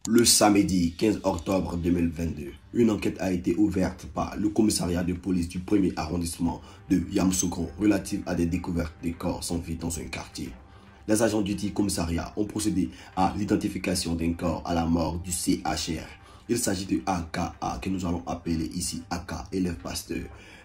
Le samedi 15 octobre 2022, une enquête a été ouverte par le commissariat de police du 1er arrondissement de Yamoussoukro relative à des découvertes de corps sans vie dans un quartier. Les agents du dit commissariat ont procédé à l'identification d'un corps à la mort du CHR. Il s'agit de AKA, que nous allons appeler ici AK, élève pasteur.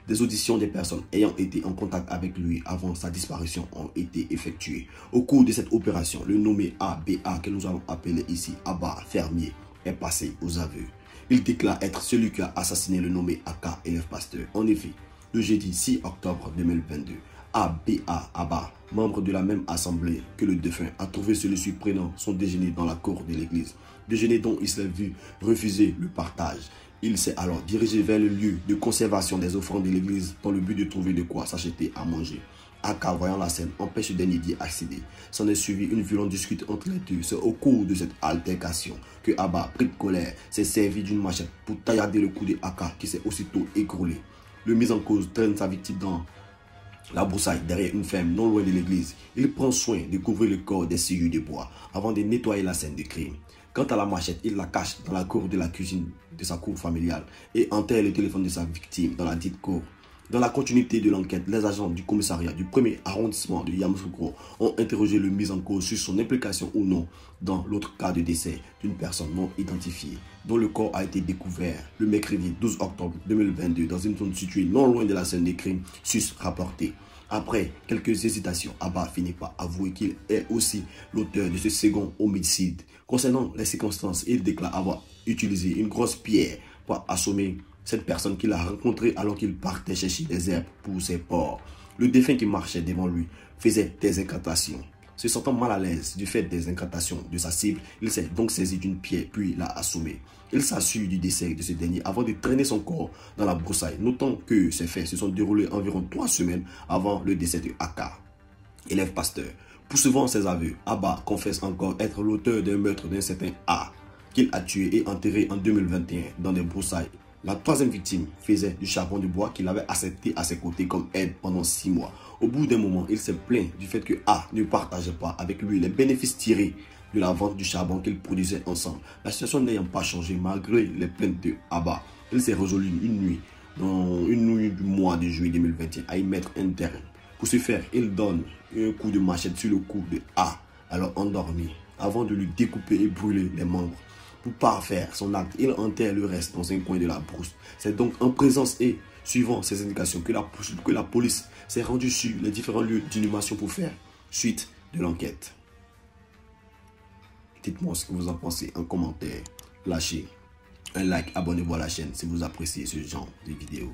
Des auditions des personnes ayant été en contact avec lui avant sa disparition ont été effectuées. Au cours de cette opération, le nommé ABA, que nous allons appeler ici Abba, fermier, est passé aux aveux. Il déclare être celui qui a assassiné le nommé AK, élève pasteur. En effet, le jeudi 6 octobre 2022, Abba, membre de la même assemblée que le défunt, a trouvé celui-ci prenant son déjeuner dans la cour de l'église. Déjeuner dont il s'est vu refuser le partage. Il s'est alors dirigé vers le lieu de conservation des offrandes de l'église dans le but de trouver de quoi s'acheter à manger. Aka, voyant la scène, empêche le dernier d'y accéder. S'en est suivi une violente dispute entre les deux. C'est au cours de cette altercation que Abba, pris de colère, s'est servi d'une machette pour taillarder le cou de Aka qui s'est aussitôt écroulé. Le mis en cause traîne sa victime dans la broussaille derrière une ferme non loin de l'église. Il prend soin de couvrir le corps des sciures de bois avant de nettoyer la scène de crime. Quant à la machette, il la cache dans la cour de la cuisine de sa cour familiale et enterre le téléphone de sa victime dans la dite cour. Dans la continuité de l'enquête, les agents du commissariat du 1er arrondissement de Yamoussoukro ont interrogé le mis en cause sur son implication ou non dans l'autre cas de décès d'une personne non identifiée, dont le corps a été découvert le mercredi 12 octobre 2022 dans une zone située non loin de la scène des crimes rapportée. Après quelques hésitations, Abba finit par avouer qu'il est aussi l'auteur de ce second homicide. Concernant les circonstances, il déclare avoir utilisé une grosse pierre pour assommer cette personne qu'il a rencontrée alors qu'il partait chercher des herbes pour ses porcs. Le défunt qui marchait devant lui faisait des incantations. Se sentant mal à l'aise du fait des incantations de sa cible, il s'est donc saisi d'une pierre puis l'a assommé. Il s'assure du décès de ce dernier avant de traîner son corps dans la broussaille, notant que ces faits se sont déroulés environ 3 semaines avant le décès de Aka, élève pasteur. Poursuivant ses aveux, Abba confesse encore être l'auteur d'un meurtre d'un certain A qu'il a tué et enterré en 2021 dans des broussailles. La troisième victime faisait du charbon de bois qu'il avait accepté à ses côtés comme aide pendant 6 mois. Au bout d'un moment, il s'est plaint du fait que A ne partageait pas avec lui les bénéfices tirés de la vente du charbon qu'ils produisaient ensemble. La situation n'ayant pas changé malgré les plaintes de Abba, il s'est résolu une nuit du mois de juillet 2021 à y mettre un terme. Pour ce faire, il donne un coup de machette sur le cou de A, alors endormi, avant de lui découper et brûler les membres. Pour parfaire son acte, il enterre le reste dans un coin de la brousse. C'est donc en présence et suivant ces indications que la police s'est rendue sur les différents lieux d'inhumation pour faire suite de l'enquête. Dites-moi ce que vous en pensez en commentaire. Lâchez un like, abonnez-vous à la chaîne si vous appréciez ce genre de vidéos.